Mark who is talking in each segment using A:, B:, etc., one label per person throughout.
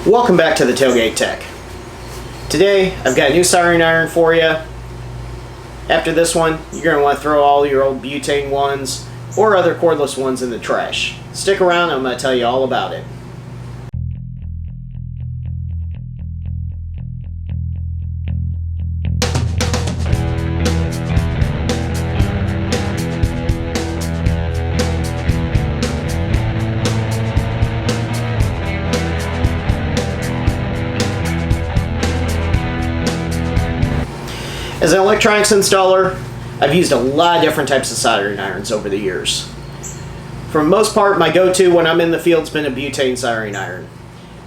A: Welcome back to the Tailgate Tech. Today I've got a new soldering iron for you. After this one, you're going to want to throw all your old butane ones or other cordless ones in the trash. Stick around, I'm going to tell you all about it. As an electronics installer, I've used a lot of different types of soldering irons over the years. For the most part, my go-to when I'm in the field has been a butane soldering iron.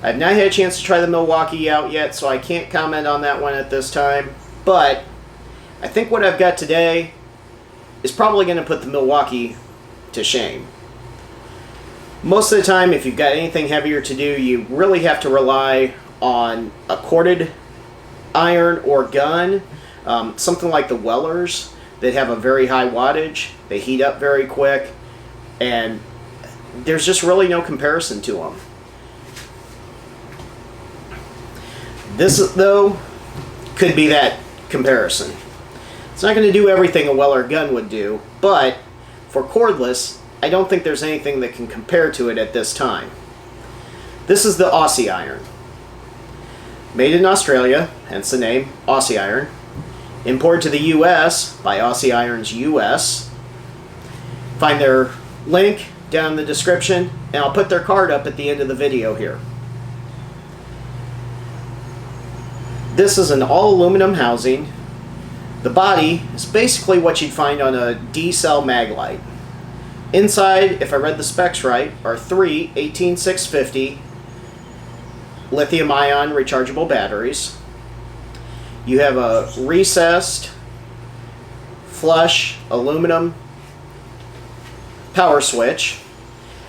A: I've not had a chance to try the Milwaukee out yet, so I can't comment on that one at this time, but I think what I've got today is probably going to put the Milwaukee to shame. Most of the time, if you've got anything heavier to do, you really have to rely on a corded iron or gun. Something like the Wellers that have a very high wattage, they heat up very quick, and there's just really no comparison to them. This, though, could be that comparison. It's not going to do everything a Weller gun would do, but for cordless, I don't think there's anything that can compare to it at this time. This is the Aussie Iron. Made in Australia, hence the name, Aussie Iron. Imported to the US by Aussie Irons US. Find their link down in the description, and I'll put their card up at the end of the video here. This is an all aluminum housing. The body is basically what you'd find on a D-cell Maglite. Inside, if I read the specs right, are three 18650 lithium-ion rechargeable batteries. You have a recessed, flush aluminum power switch.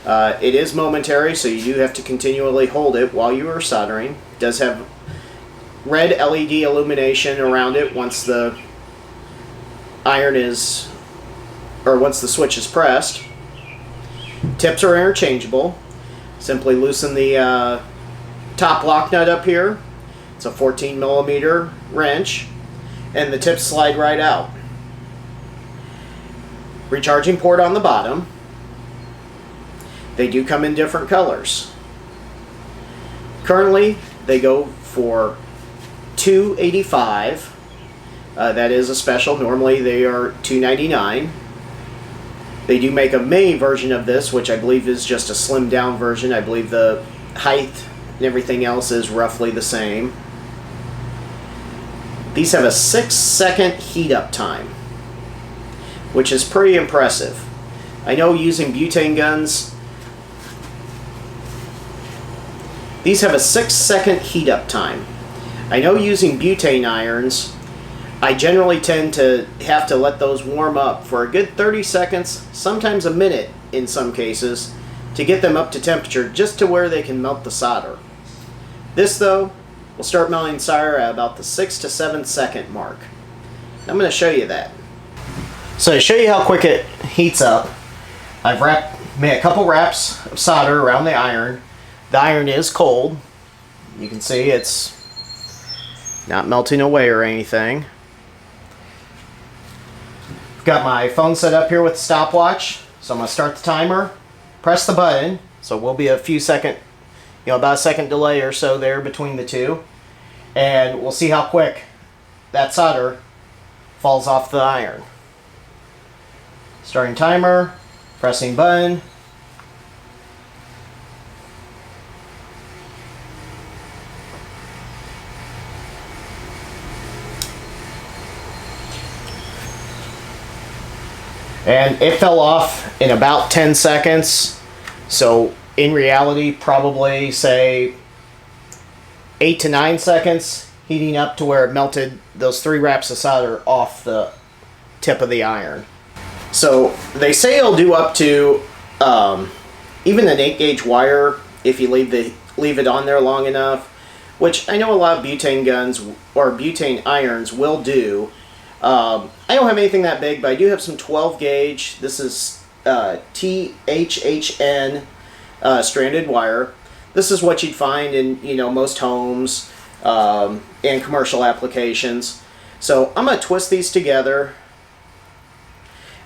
A: It is momentary, so you do have to continually hold it while you are soldering. It does have red LED illumination around it once the iron is, or once the switch is pressed. Tips are interchangeable. Simply loosen the top lock nut up here. It's a 14mm wrench, and the tips slide right out. Recharging port on the bottom. They do come in different colors. Currently, they go for $285. That is a special. Normally, they are $299. They do make a mini version of this, which I believe is just a slimmed down version. I believe the height and everything else is roughly the same. These have a 6-second heat up time, which is pretty impressive. I know using butane guns, these have a 6-second heat up time. I know using butane irons, I generally tend to have to let those warm up for a good 30 seconds, sometimes a minute in some cases, to get them up to temperature just to where they can melt the solder. This, though, we'll start melting solder at about the 6 to 7 second mark. I'm going to show you that. So to show you how quick it heats up, I've made a couple wraps of solder around the iron. The iron is cold. You can see it's not melting away or anything. I've got my phone set up here with the stopwatch. So I'm going to start the timer, press the button, so it will be a few second, about a second delay or so there between the two. And we'll see how quick that solder falls off the iron. Starting timer, pressing button. And it fell off in about 10 seconds. So in reality, probably say 8 to 9 seconds, heating up to where it melted those 3 wraps of solder off the tip of the iron. So they say it'll do up to even an 8-gauge wire if you leave it on there long enough, which I know a lot of butane guns or butane irons will do. I don't have anything that big, but I do have some 12-gauge. This is THHN stranded wire. This is what you'd find in, you know, most homes and commercial applications. So I'm going to twist these together.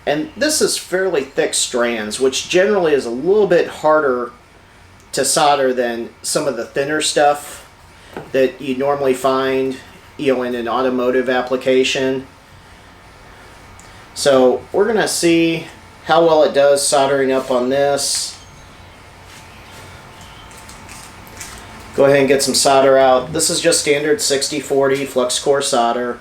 A: And this is fairly thick strands, which generally is a little bit harder to solder than some of the thinner stuff that you normally find, you know, in an automotive application. So we're going to see how well it does soldering up on this. Go ahead and get some solder out. This is just standard 60-40 flux core solder.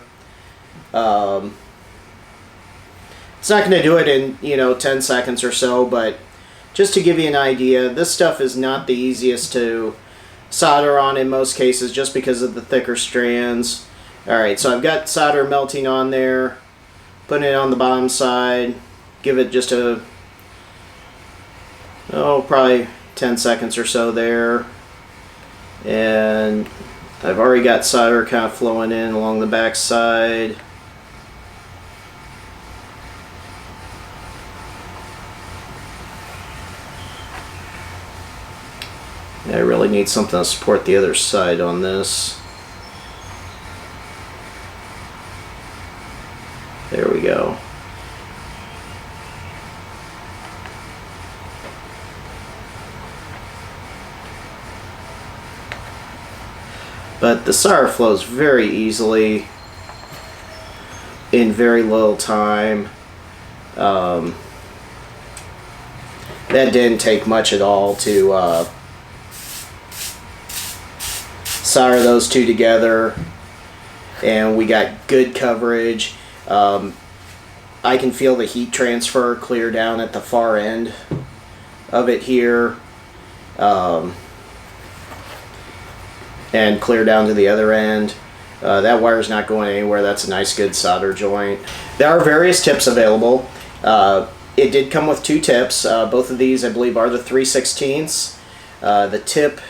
A: It's not going to do it in, you know, 10 seconds or so, but just to give you an idea, this stuff is not the easiest to solder on in most cases just because of the thicker strands. Alright, so I've got solder melting on there. Putting it on the bottom side. Give it just a, probably 10 seconds or so there. And I've already got solder kind of flowing in along the back side. I really need something to support the other side on this. There we go. But the solder flows very easily in very little time. That didn't take much at all to solder those two together, and we got good coverage. I can feel the heat transfer clear down at the far end of it here, and clear down to the other end. That wire's not going anywhere. That's a nice good solder joint. There are various tips available. It did come with two tips. Both of these I believe are the 3/16. The tip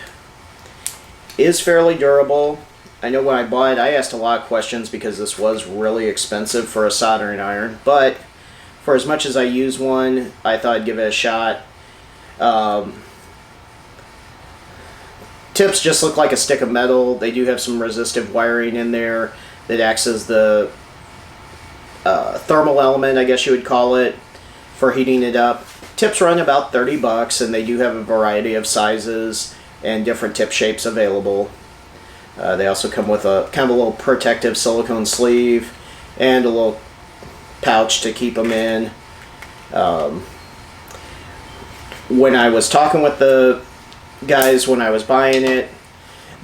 A: is fairly durable. I know when I bought it, I asked a lot of questions because this was really expensive for a soldering iron, but for as much as I use one, I thought I'd give it a shot. Tips just look like a stick of metal. They do have some resistive wiring in there that acts as the thermal element, I guess you would call it, for heating it up. Tips run about $30, and they do have a variety of sizes and different tip shapes available. They also come with a kind of a little protective silicone sleeve and a little pouch to keep them in. When I was talking with the guys when I was buying it,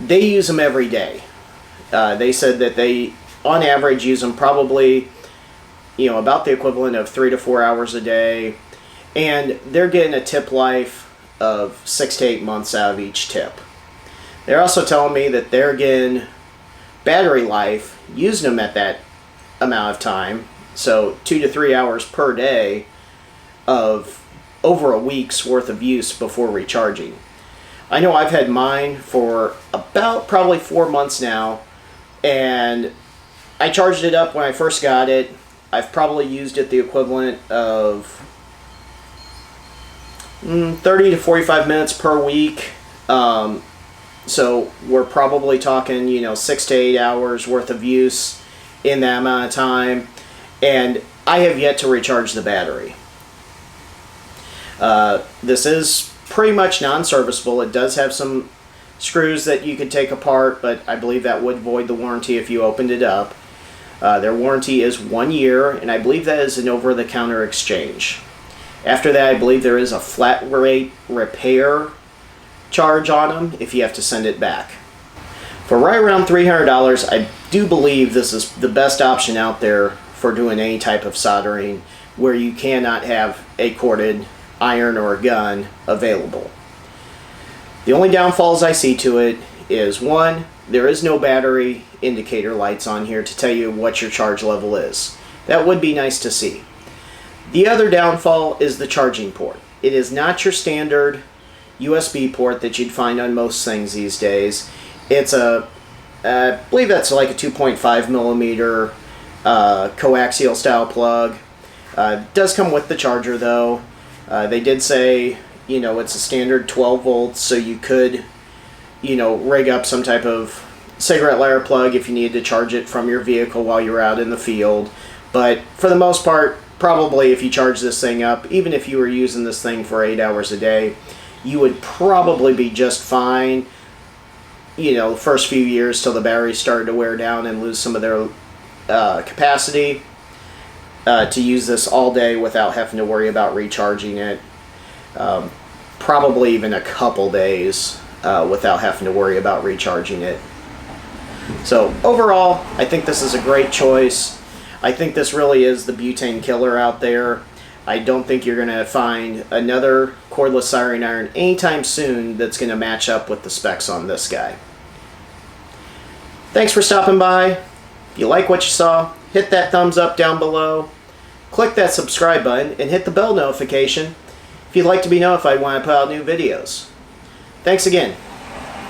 A: they use them every day. They said that they, on average, use them probably, you know, about the equivalent of 3 to 4 hours a day, and they're getting a tip life of 6 to 8 months out of each tip. They're also telling me that they're getting battery life using them at that amount of time, so 2 to 3 hours per day of over a week's worth of use before recharging. I know I've had mine for about probably 4 months now, and I charged it up when I first got it. I've probably used it the equivalent of 30 to 45 minutes per week. So we're probably talking, you know, 6 to 8 hours worth of use in that amount of time, and I have yet to recharge the battery. This is pretty much non-serviceable. It does have some screws that you could take apart, but I believe that would void the warranty if you opened it up. Their warranty is 1 year, and I believe that is an over-the-counter exchange. After that, I believe there is a flat rate repair charge on them if you have to send it back. For right around $300, I do believe this is the best option out there for doing any type of soldering where you cannot have a corded iron or a gun available. The only downfalls I see to it is, one, there is no battery indicator lights on here to tell you what your charge level is. That would be nice to see. The other downfall is the charging port. It is not your standard USB port that you'd find on most things these days. It's a, I believe that's like a 2.5 millimeter coaxial style plug. Does come with the charger though. They did say, you know, it's a standard 12 volts, so you could rig up some type of cigarette lighter plug if you need to charge it from your vehicle while you're out in the field. But for the most part, probably if you charge this thing up, even if you were using this thing for 8 hours a day, you would probably be just fine, the first few years till the batteries started to wear down and lose some of their capacity, to use this all day without having to worry about recharging it. Probably even a couple days without having to worry about recharging it. So overall, I think this is a great choice. I think this really is the butane killer out there. I don't think you're going to find another cordless soldering iron anytime soon that's going to match up with the specs on this guy. Thanks for stopping by. If you like what you saw, hit that thumbs up down below. Click that subscribe button and hit the bell notification if you'd like to be notified when I put out new videos. Thanks again.